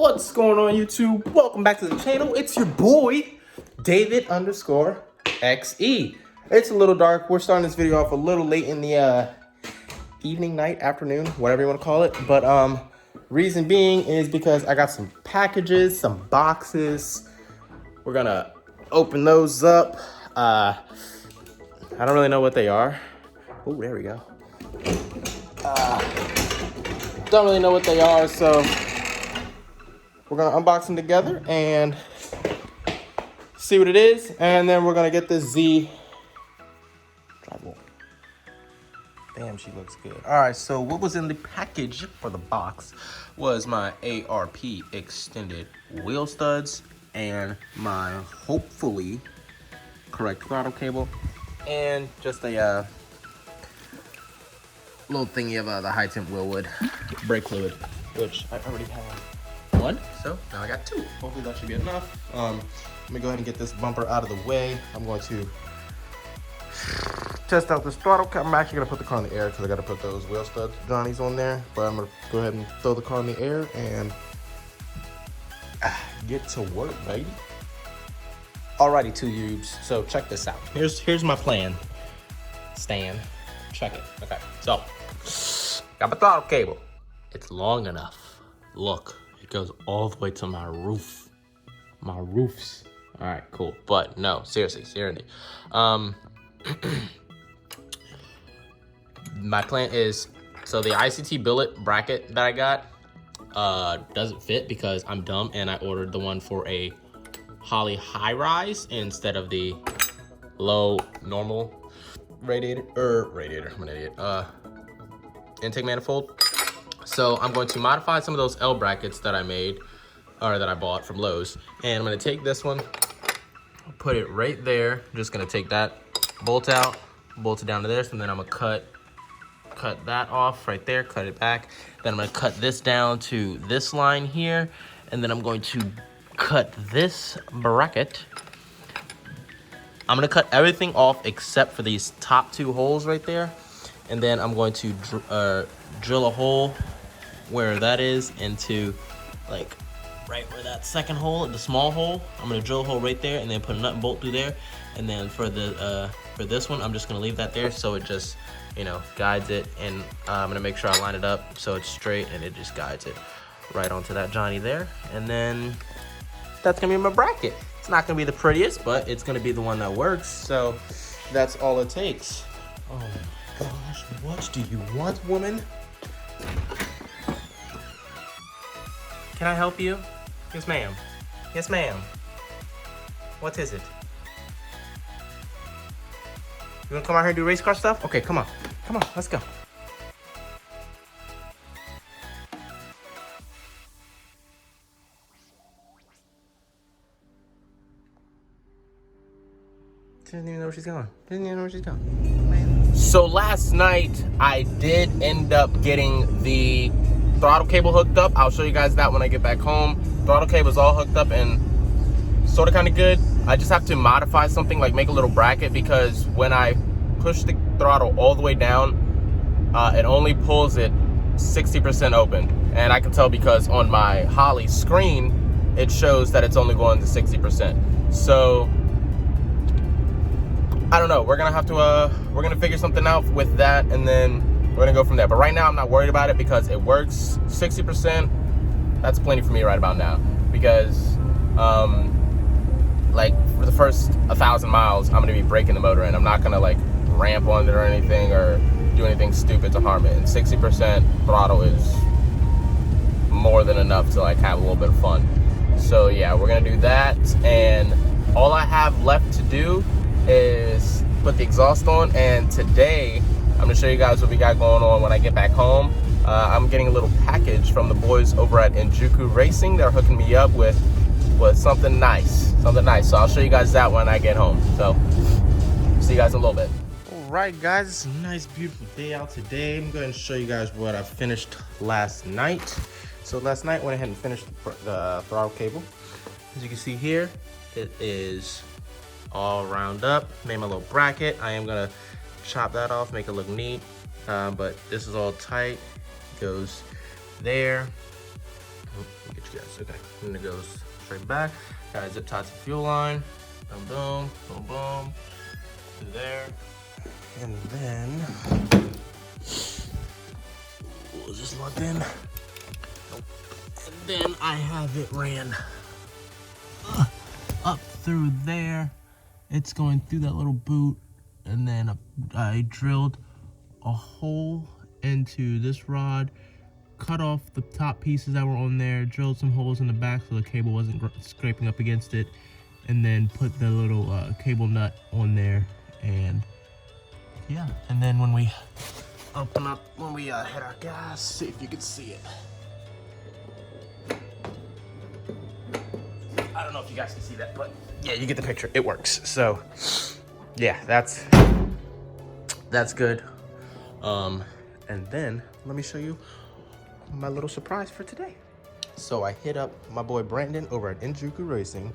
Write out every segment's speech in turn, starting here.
What's going on, YouTube? Welcome back to the channel. It's your boy, David_XE. It's a little dark. We're starting this video off a little late in the evening, night, afternoon, whatever you want to call it. But reason being is because I got some packages, some boxes. We're gonna open those up. I don't really know what they are. Oh, there we go. Don't really know what they are, so we're gonna unbox them together and see what it is, and then we're gonna get this Z. Damn, she looks good. All right, so what was in the package for the box was my ARP extended wheel studs and my hopefully correct throttle cable, and just a little thingy of the high temp wheel wood brake fluid, which I already have one, so now I got two. Hopefully that should be enough. Let me go ahead and get this bumper out of the way. I'm going to test out this throttle cap. I'm actually gonna put the car in the air because I gotta put those wheel studs Johnny's on there, but I'm gonna go ahead and throw the car in the air and get to work, baby. Alrighty, two Ubes, so check this out. Here's my plan. Stan, check it. Okay, so got my throttle cable. It's long enough. Look, it goes all the way to my roof. My roofs. All right, cool. But no, seriously. My plan is, so the ICT billet bracket that I got doesn't fit because I'm dumb and I ordered the one for a Holley high rise instead of the low normal radiator, I'm an idiot, intake manifold. So I'm going to modify some of those L brackets that I made, or that I bought from Lowe's. And I'm gonna take this one, put it right there. I'm just gonna take that bolt out, bolt it down to this, and then I'm gonna cut that off right there, cut it back. Then I'm gonna cut this down to this line here, and then I'm going to cut this bracket. I'm gonna cut everything off except for these top two holes right there. And then I'm going to drill a hole where that is into, like, right where that second hole, the small hole. I'm gonna drill a hole right there and then put a nut and bolt through there. And then for this one, I'm just gonna leave that there so it just, you know, guides it. And I'm gonna make sure I line it up so it's straight and it just guides it right onto that Johnny there. And then that's gonna be my bracket. It's not gonna be the prettiest, but it's gonna be the one that works. So that's all it takes. Oh my gosh, what do you want, woman? Can I help you? Yes, ma'am. Yes, ma'am. What is it? You wanna come out here and do race car stuff? Okay, come on. Come on, let's go. She doesn't even know where she's going. Doesn't even know where she's going. So last night, I did end up getting the throttle cable hooked up. I'll show you guys that when I get back home. Throttle cable is all hooked up and sort of kind of good. I just have to modify something, like make a little bracket, because when I push the throttle all the way down, it only pulls it 60% open. And I can tell because on my Holley screen, it shows that it's only going to 60%. So I don't know, we're gonna have to, we're gonna figure something out with that, and then we're gonna go from there. But right now, I'm not worried about it because it works 60%. That's plenty for me right about now. Because, like, for the first 1,000 miles, I'm gonna be braking the motor in. I'm not gonna, like, ramp on it or anything or do anything stupid to harm it. And 60% throttle is more than enough to, like, have a little bit of fun. So, yeah, we're gonna do that. And all I have left to do is put the exhaust on, and today I'm gonna show you guys what we got going on when I get back home. I'm getting a little package from the boys over at Enjuku Racing. They're hooking me up with something nice, so I'll show you guys that when I get home. So see you guys in a little bit. All right, guys, it's a nice beautiful day out today. I'm going to show you guys what I finished last night. So last night I went ahead and finished the throttle cable. As you can see here, it is all round up. Made my little bracket. I am gonna chop that off, make it look neat, but this is all tight. It goes there. Get Yes, okay. And it goes straight back. Got a zip tie to the fuel line. Boom, boom, boom, boom. To there. And then, was this logged in? Nope. And then I have it ran up through there. It's going through that little boot, and then I drilled a hole into this rod, cut off the top pieces that were on there, drilled some holes in the back so the cable wasn't scraping up against it, and then put the little cable nut on there. And yeah, and then when we open up, when we hit our gas, see if you can see it. I don't know if you guys can see that, but yeah, you get the picture. It works. So yeah, that's good. And then let me show you my little surprise for today. So I hit up my boy Brandon over at Enjuku Racing,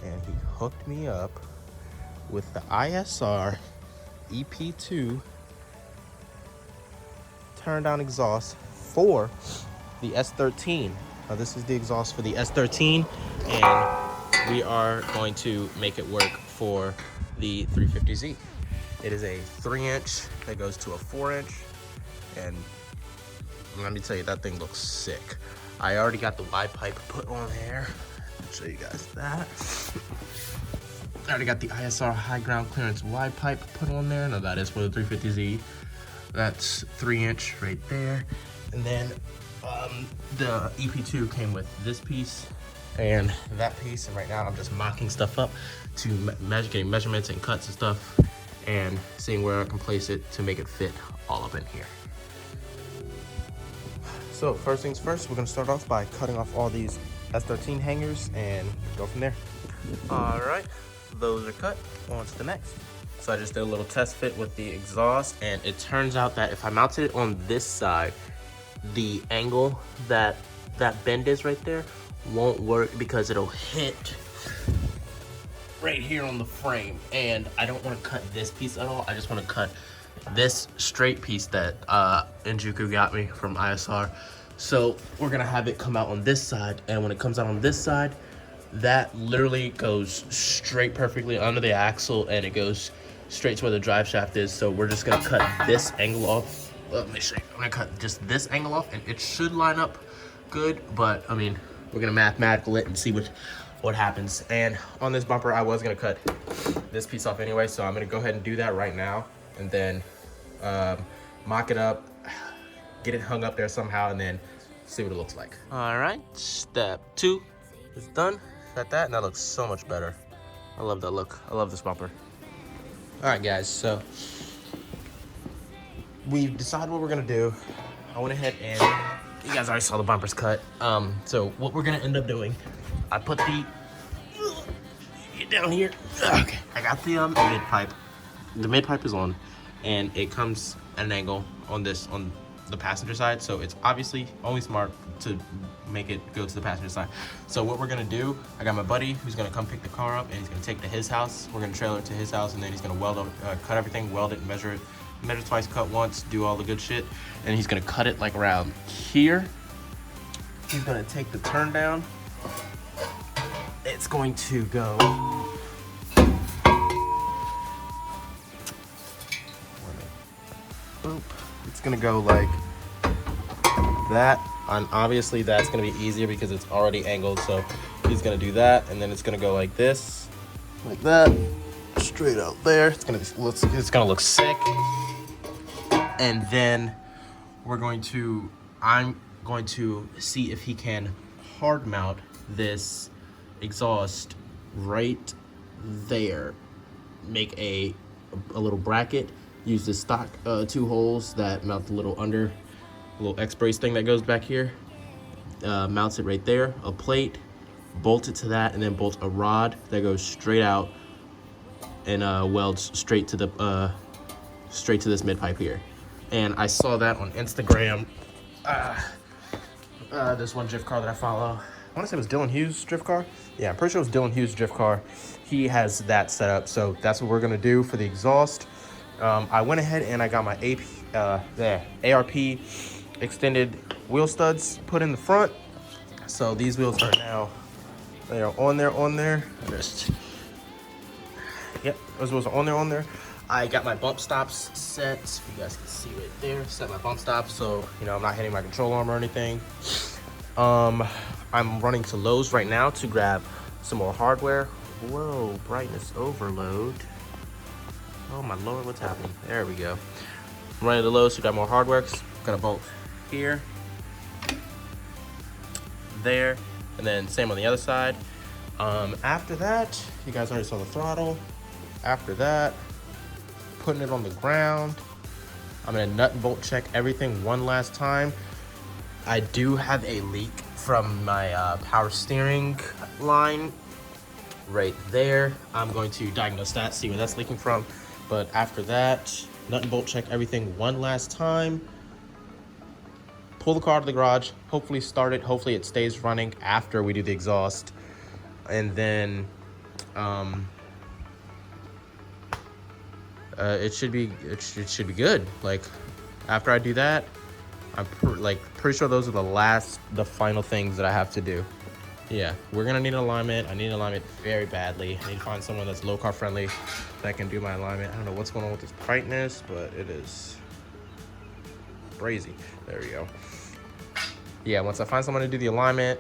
and he hooked me up with the ISR EP2 turn down exhaust for the S13. Now this is the exhaust for the S13, and we are going to make it work for the 350Z. It is a 3-inch that goes to a 4-inch, and let me tell you, that thing looks sick. I already got the Y pipe put on there. I'll show you guys that. I already got the ISR high ground clearance Y pipe put on there. Now that is for the 350Z. That's 3-inch right there. And then the EP2 came with this piece and that piece. And right now I'm just mocking stuff up to getting measurements and cuts and stuff, and seeing where I can place it to make it fit all up in here. So first things first, we're gonna start off by cutting off all these S13 hangers and go from there. All right, those are cut. On to the next. So I just did a little test fit with the exhaust, and it turns out that if I mounted it on this side, the angle that bend is right there won't work because it'll hit right here on the frame, and I don't want to cut this piece at all. I just want to cut this straight piece that Enjuku got me from ISR. So we're gonna have it come out on this side, and when it comes out on this side, that literally goes straight perfectly under the axle, and it goes straight to where the drive shaft is. So we're just gonna cut this angle off. Let me show you. I'm gonna cut just this angle off, and it should line up good, but I mean, we're gonna mathematical it and see what happens. And on this bumper, I was gonna cut this piece off anyway, so I'm gonna go ahead and do that right now, and then mock it up, get it hung up there somehow, and then see what it looks like. All right, step 2 is done. Got that, and that looks so much better. I love that look. I love this bumper. All right, guys, so we've decided what we're gonna do. I went ahead and you guys already saw the bumpers cut. So what we're gonna end up doing, I put the, get down here. Okay, I got the mid pipe. The mid pipe is on, and it comes at an angle on the passenger side. So it's obviously only smart to make it go to the passenger side. So what we're gonna do, I got my buddy who's gonna come pick the car up, and he's gonna take it to his house. We're gonna trailer it to his house, and then he's gonna cut everything, weld it, measure it. Measure twice, cut once, do all the good shit. And he's gonna cut it like around here. He's gonna take the turn down. It's going to go. Boop. It's gonna go like that. And obviously that's gonna be easier because it's already angled. So he's gonna do that, and then it's gonna go like this, like that, straight out there. It's gonna look sick. And then I'm going to see if he can hard mount this exhaust right there. Make a little bracket. Use the stock 2 holes that mount the little X-brace thing that goes back here. Mounts it right there. A plate, bolt it to that, and then bolt a rod that goes straight out and welds straight to this mid pipe here. And I saw that on Instagram. This one drift car that I follow. I want to say it was Dylan Hughes drift car. Yeah, I'm pretty sure it was Dylan Hughes drift car. He has that set up, so that's what we're gonna do for the exhaust. I went ahead and I got my ARP extended wheel studs put in the front. So these wheels are now, they are on there. Just, yep, those wheels are on there. I got my bump stops set. You guys can see right there. Set my bump stops so, you know, I'm not hitting my control arm or anything. I'm running to Lowe's right now to grab some more hardware. Whoa, brightness overload. Oh my Lord, what's happening? There we go. I'm running to Lowe's to grab more hardware. Got a bolt here, there, and then same on the other side. After that, you guys already saw the throttle. After that, putting it on the ground. I'm gonna nut and bolt check everything one last time. I do have a leak from my power steering line right there. I'm going to diagnose that, see where that's leaking from. But after that, nut and bolt check everything one last time. Pull the car to the garage, hopefully start it. Hopefully it stays running after we do the exhaust. And then it should be good. Like after I do that, I'm pretty sure those are the final things that I have to do. Yeah, we're gonna need an alignment. I need an alignment very badly. I need to find someone that's low car friendly that can do my alignment. I don't know what's going on with this brightness, but it is crazy. There we go. Yeah, once I find someone to do the alignment,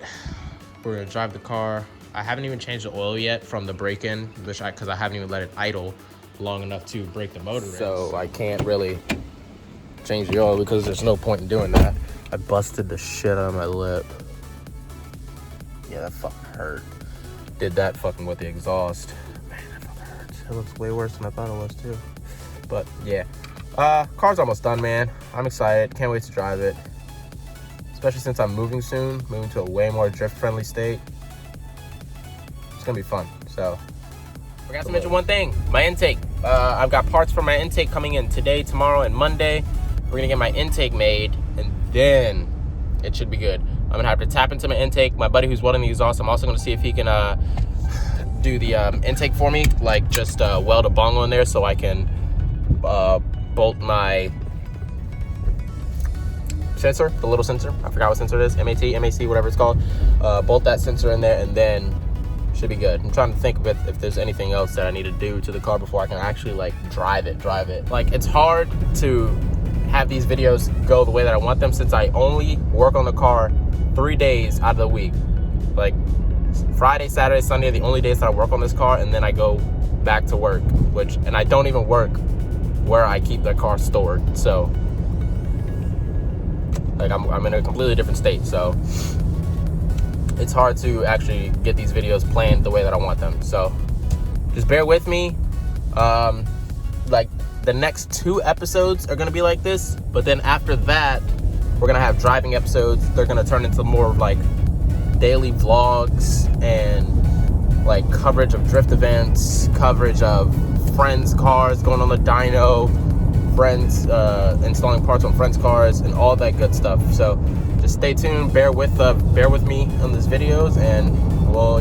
we're gonna drive the car. I haven't even changed the oil yet from the break-in, because I haven't even let it idle long enough to break the motor in. So I can't really change the oil because there's no point in doing that. I busted the shit out of my lip. Yeah, that fucking hurt. Did that fucking with the exhaust. Man, that fucking hurts. It looks way worse than I thought it was too. But yeah, car's almost done, man. I'm excited. Can't wait to drive it. Especially since I'm moving soon, moving to a way more drift-friendly state. It's gonna be fun. So, forgot to mention one thing: my intake. I've got parts for my intake coming in today, tomorrow, and Monday. We're gonna get my intake made, and then it should be good. I'm gonna have to tap into my intake. My buddy who's welding the exhaust, I'm also gonna see if he can do the intake for me, like just weld a bongo in there so I can bolt my sensor, the little sensor. I forgot what sensor it is. MAC, whatever it's called. Bolt that sensor in there, and then should be good. I'm trying to think of if there's anything else that I need to do to the car before I can actually like drive it. Like, it's hard to have these videos go the way that I want them since I only work on the car 3 days out of the week. Like Friday, Saturday, Sunday are the only days that I work on this car, and then I go back to work, and I don't even work where I keep the car stored. So like I'm in a completely different state, so it's hard to actually get these videos planned the way that I want them. So just bear with me. Like the next 2 episodes are gonna be like this, but then after that, we're gonna have driving episodes. They're gonna turn into more of like daily vlogs and like coverage of drift events, coverage of friends' cars going on the dyno, friends installing parts on friends' cars, and all that good stuff. So just stay tuned, bear with me on these videos, and we'll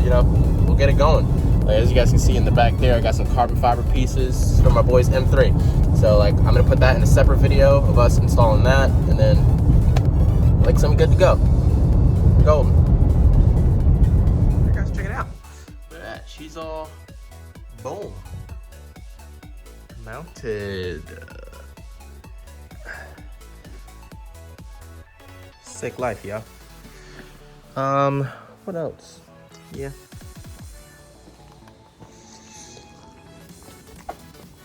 get it going. Like, as you guys can see in the back there, I got some carbon fiber pieces from my boy's M3. So like I'm gonna put that in a separate video of us installing that, and then like something good to go. Golden. You guys check it out. Look at that. She's all boom mounted. Sick life, yeah. What else? Yeah.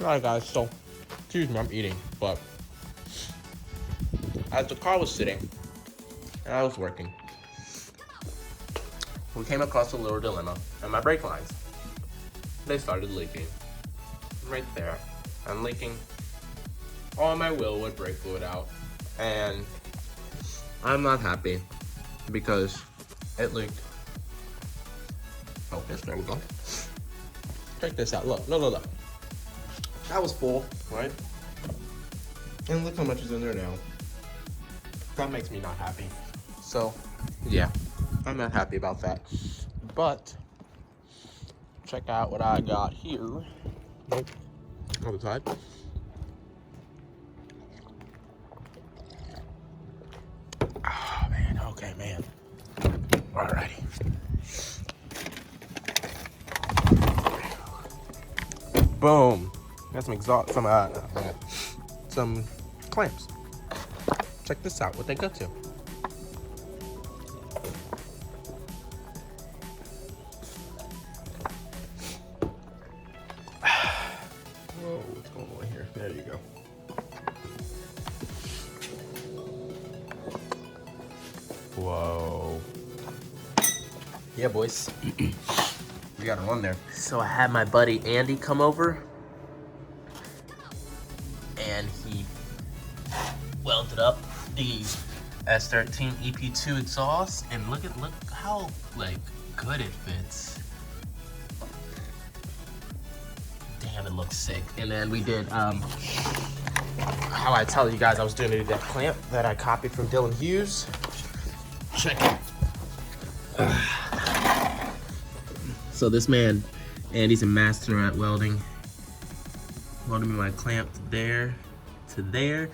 Alright guys, so excuse me, I'm eating, but as the car was sitting and I was working, we came across a little dilemma, and my brake lines, they started leaking. Right there. I'm leaking all my Willwood brake fluid out, and I'm not happy because it leaked. Oh, yes, there we go. Check this out. Look. That was full, right? And look how much is in there now. That makes me not happy. So, yeah, I'm not happy about that. But, check out what I got here. Nope. Other side. Oh, man. Okay, man. Alrighty. Boom. Got some exhaust, some clamps. Check this out, what they go to. Whoa, what's going on here? There you go. Whoa. Yeah, boys. We got a run there. So I had my buddy Andy come over, and he welded up the S13 EP2 exhaust, and look how like good it fits. Damn, it looks sick. And then we did how I tell you guys I was doing it, that clamp that I copied from Dylan Hughes. Check it. So this man, Andy's a master at welding. Welding me my clamp there to there.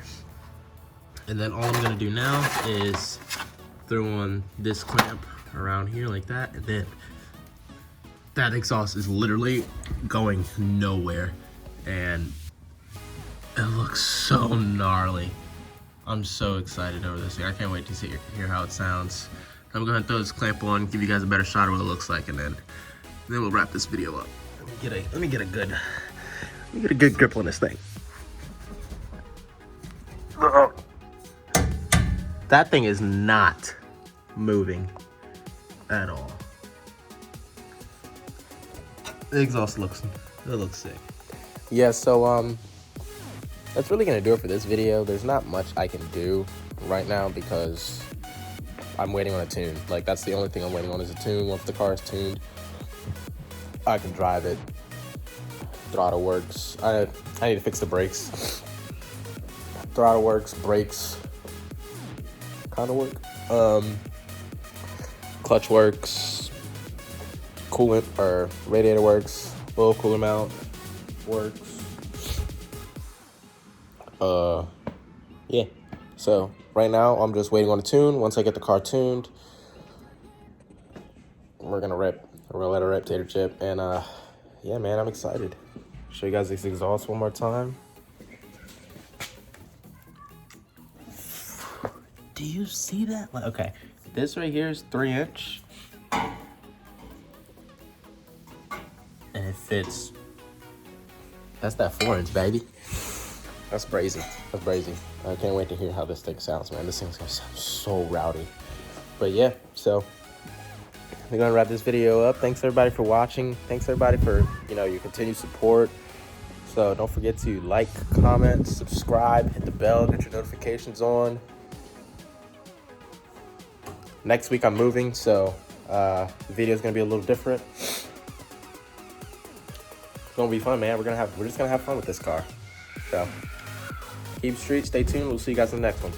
And then all I'm gonna do now is throw on this clamp around here like that, and then that exhaust is literally going nowhere, and it looks so gnarly. I'm so excited over this thing. I can't wait to hear how it sounds. I'm gonna throw this clamp on, give you guys a better shot of what it looks like, and then we'll wrap this video up. Let me get a good grip on this thing. That thing is not moving at all. The exhaust looks sick. Yeah, so that's really gonna do it for this video. There's not much I can do right now because I'm waiting on a tune. Like, that's the only thing I'm waiting on is a tune. Once the car is tuned, I can drive it. Throttle works. I need to fix the brakes. Throttle works, brakes kind of work. Clutch works. Coolant or radiator works. Oil cooler mount works. Yeah. So right now I'm just waiting on a tune. Once I get the car tuned, we're gonna let it rip, tater chip, and yeah, man, I'm excited. Show you guys this exhaust one more time. Do you see that? Okay, this right here is 3-inch, and it fits. That's that 4-inch, baby. That's brazy. That's brazy. I can't wait to hear how this thing sounds, man. This thing's gonna sound so rowdy. But yeah, so we're gonna wrap this video up. Thanks everybody for watching. Thanks everybody for your continued support. So don't forget to like, comment, subscribe, hit the bell, get your notifications on. Next week I'm moving, so the video is gonna be a little different. It's gonna be fun, man. We're just gonna have fun with this car. So keep street, stay tuned. We'll see you guys in the next one.